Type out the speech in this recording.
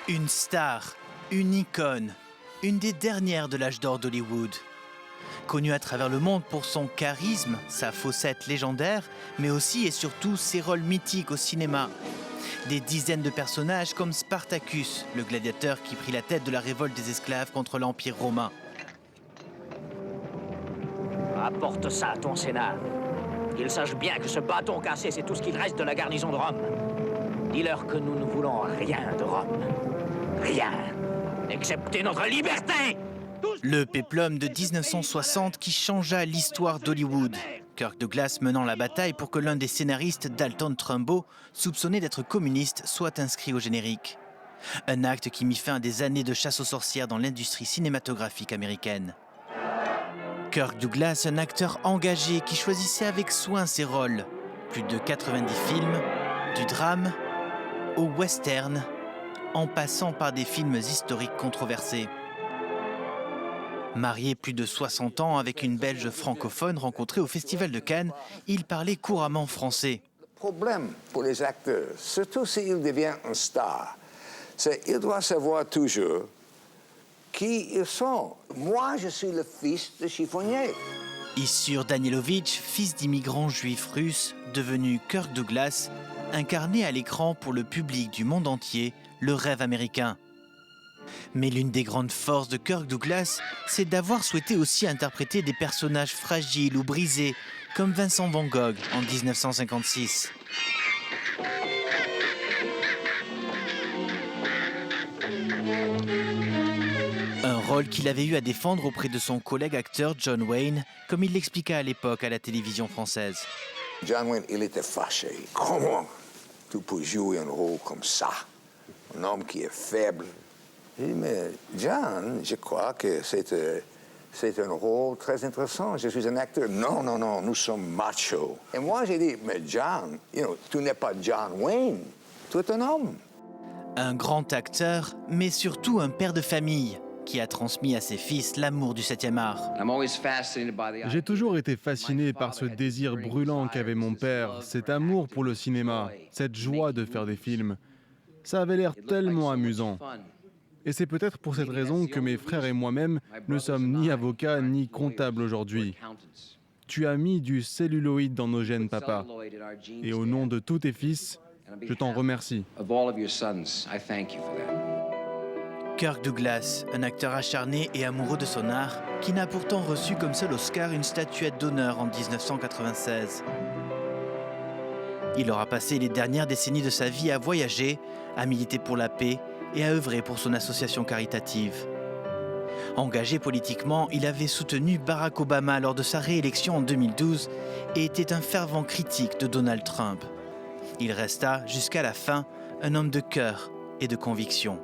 Une star, une icône, une des dernières de l'âge d'or d'Hollywood. Connu à travers le monde pour son charisme, sa fausette légendaire, mais aussi et surtout ses rôles mythiques au cinéma. Des dizaines de personnages comme Spartacus, le gladiateur qui prit la tête de la révolte des esclaves contre l'Empire romain. Apporte ça à ton Sénat. Qu'ils sachent bien que ce bâton cassé, c'est tout ce qu'il reste de la garnison de Rome. Dis-leur que nous ne voulons rien de Rome. Rien. Excepté notre liberté. Le péplum de 1960 qui changea l'histoire d'Hollywood. Kirk Douglas menant la bataille pour que l'un des scénaristes, Dalton Trumbo, soupçonné d'être communiste, soit inscrit au générique. Un acte qui mit fin à des années de chasse aux sorcières dans l'industrie cinématographique américaine. Kirk Douglas, un acteur engagé qui choisissait avec soin ses rôles. Plus de 90 films, du drame au western, en passant par des films historiques controversés. Marié plus de 60 ans avec une Belge francophone rencontrée au Festival de Cannes, il parlait couramment français. Le problème pour les acteurs, surtout s'il devient une star, c'est qu'il doit savoir toujours qui ils sont. Moi, je suis le fils de chiffonnier. Issur Danielovitch, fils d'immigrants juifs russes, devenu Kirk Douglas, incarnait à l'écran pour le public du monde entier le rêve américain. Mais l'une des grandes forces de Kirk Douglas, c'est d'avoir souhaité aussi interpréter des personnages fragiles ou brisés, comme Vincent Van Gogh en 1956. Un rôle qu'il avait eu à défendre auprès de son collègue acteur John Wayne, comme il l'expliqua à l'époque à la télévision française. John Wayne, il était fâché. Comment tu peux jouer un rôle comme ça? Un homme qui est faible. J'ai dit, mais John, je crois que c'est un rôle très intéressant. Je suis un acteur. Non, non, non, nous sommes machos. Et moi, j'ai dit, mais John, tu n'es pas John Wayne. Tu es un homme. Un grand acteur, mais surtout un père de famille, qui a transmis à ses fils l'amour du 7e art. J'ai toujours été fasciné par ce désir brûlant qu'avait mon père, cet amour pour le cinéma, cette joie de faire des films. Ça avait l'air tellement amusant. Et c'est peut-être pour cette raison que mes frères et moi-même ne sommes ni avocats ni comptables aujourd'hui. Tu as mis du celluloïd dans nos gènes, papa. Et au nom de tous tes fils, je t'en remercie. Kirk Douglas, un acteur acharné et amoureux de son art, qui n'a pourtant reçu comme seul Oscar une statuette d'honneur en 1996. Il aura passé les dernières décennies de sa vie à voyager, à militer pour la paix et à œuvrer pour son association caritative. Engagé politiquement, il avait soutenu Barack Obama lors de sa réélection en 2012 et était un fervent critique de Donald Trump. Il resta, jusqu'à la fin, un homme de cœur et de conviction.